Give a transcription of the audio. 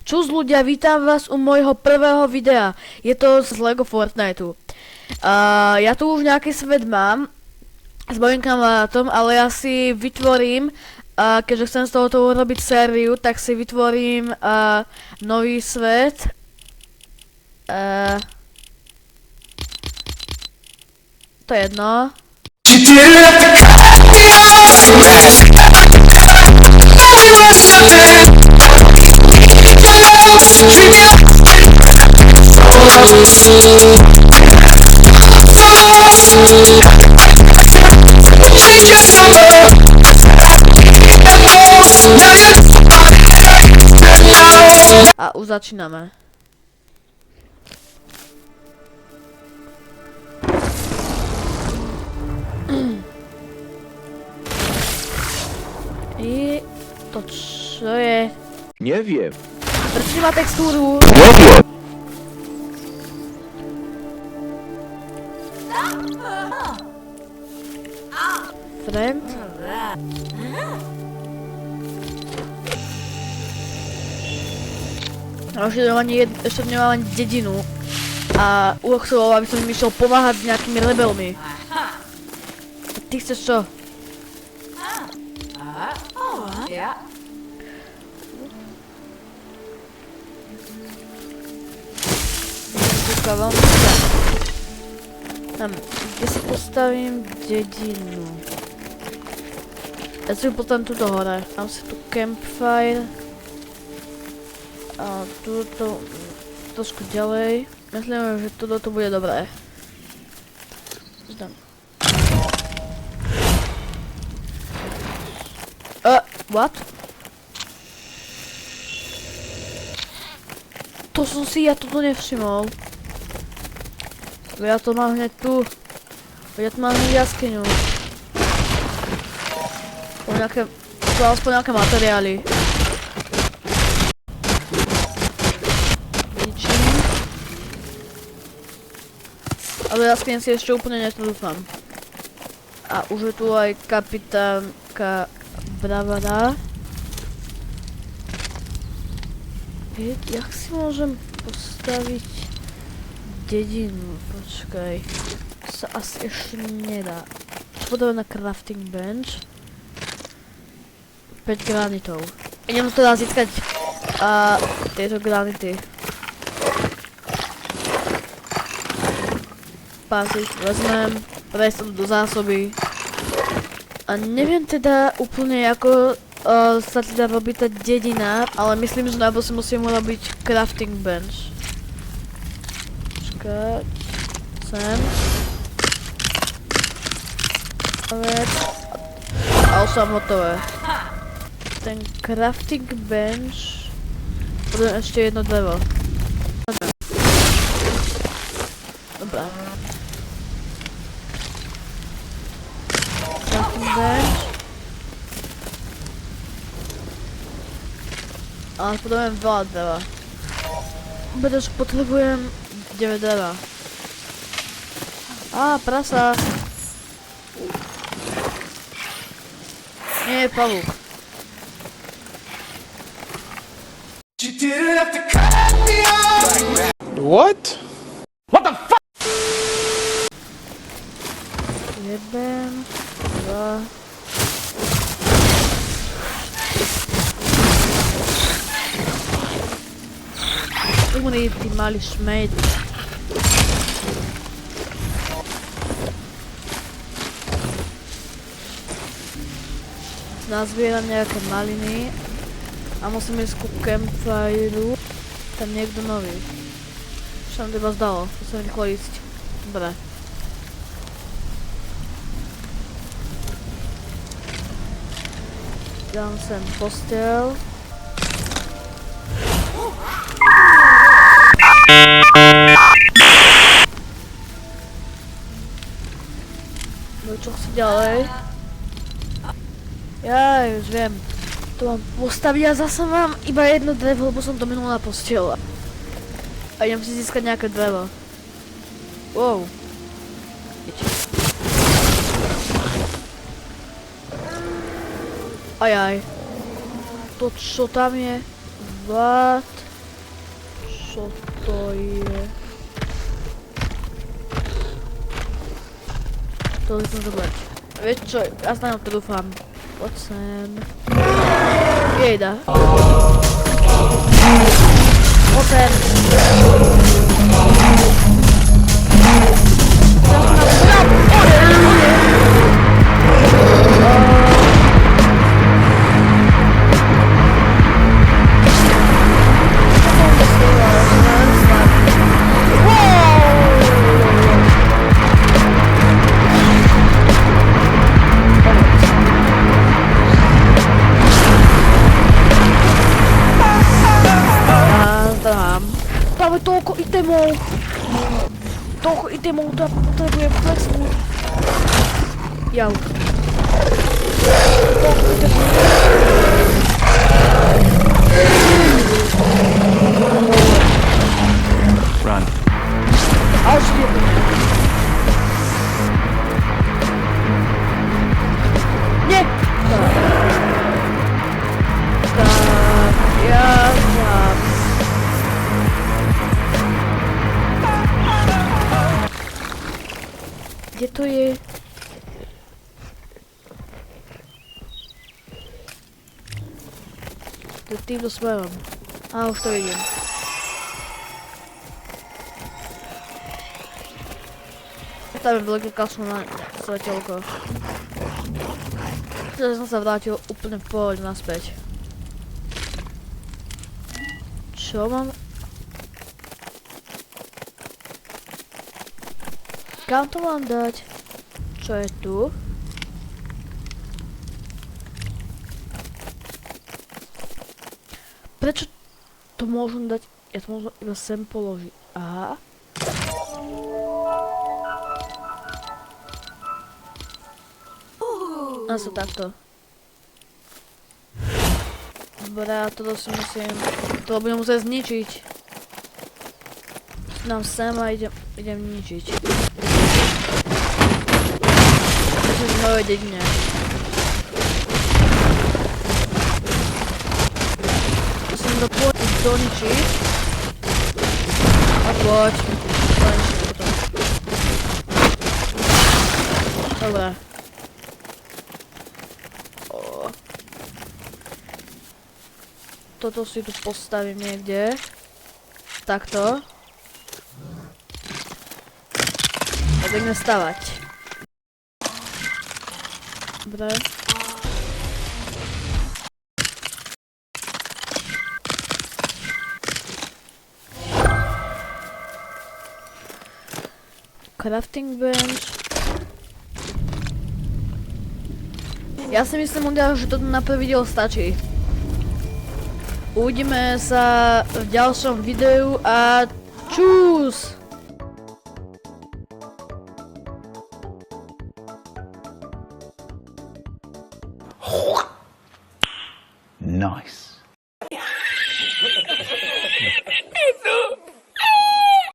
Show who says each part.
Speaker 1: Čus ľudia, vítam vás u môjho prvého videa. Je to z Lego Fortniteu. Ja tu už nejaký svet mám s mojím kamarátom, ale ja si vytvorím, keďže chcem z tohoto urobiť sériu, tak si vytvorím nový svet. To je jedno. A už začíname. I to čo je?
Speaker 2: Neviem.
Speaker 1: Prečo má textúru?
Speaker 2: Neviem.
Speaker 1: Friend? A ešte nemám ani dedinu. A ulochcelo, aby som im išiel pomáhať s nejakými rebelmi. A ty chceš čo? Kde si postavím dedinu? Ja si ju postavím tuto hore. Mám si tu campfire. A tuto trošku ďalej. Myslím, že toto bude dobré. Zdám. What? To som si ja toto nevšimol. Ja to mám hneď tu. Ja tu mám hneď jaskyňu. Tu aspoň nejaké materiály. Ničím. Ale jaskyň si ešte úplne netrúfam. A už je tu aj kapitánka Bravara. Jak si môžem postaviť dedinu? Počkaj. To sa asi ešte nedá. Čo podávam na crafting bench? 5 granitov. Idem teda získať tieto granity. Pár si ich vezmem, presem do zásoby. A neviem teda úplne ako sa teda robí tá dedina, ale myslím, že najprv si musím urobiť crafting bench. Počkať. Sem. A už som hotové. Ten crafting bench. Potom ešte jedno drevo. Dobrá. Crafting bench. Ale potrebujem veľa dreva. Pretože potrebujem 9 dreva. Prasa. Nie, pavúk.
Speaker 2: What? What the fuck?
Speaker 1: Jeden, dva. Umri, ty malý šmejd. Nazbieram nejaké maliny a musím ísť ku campfireu. Tam niekto nový. Čo nám teba zdalo? Musím rýchlo ísť. Dobre. Dám sem postel. No čo chci ďalej? Ja už viem. To mám postaviť a zasa mám iba jedno drevo, lebo som to minul na postiel. A idem si získať nejaké drevo. Wow. Ajaj. To čo tam je? What? Čo to je? To chcem zobrať. Vieš čo, ja sa na to dúfam. Poď sem. Jejda. Poď sem. Máme toľko itemov. Toľko itemov, to ja potrebujem flexnúť. Jau. Toľko itemov.
Speaker 2: Run.
Speaker 1: A už je. Nie. Tak, ja mám. Kde to je? To je týmto smerom. Á, už to vidím. Tam je veľké kasu na svetelko. Teraz som sa vrátil úplne v pohode naspäť. Čo mám? Kam to mám dať? Čo je tu? Prečo to môžem dať? Ja to môžem iba sem položiť. Aha. Asi takto. Dobre, a toto si musím... To budem musieť zničiť. Dám sem a idem ničiť. To je nové dedine. Musím to pôjsť doničiť. A poď. Dobre. Toto si tu postavím niekde. Takto. A budeme stavať. Dobre. Crafting bench. Ja si myslím, že toto na prvý diel stačí. Uvidíme sa v ďalšom videu a čus!
Speaker 2: Nice.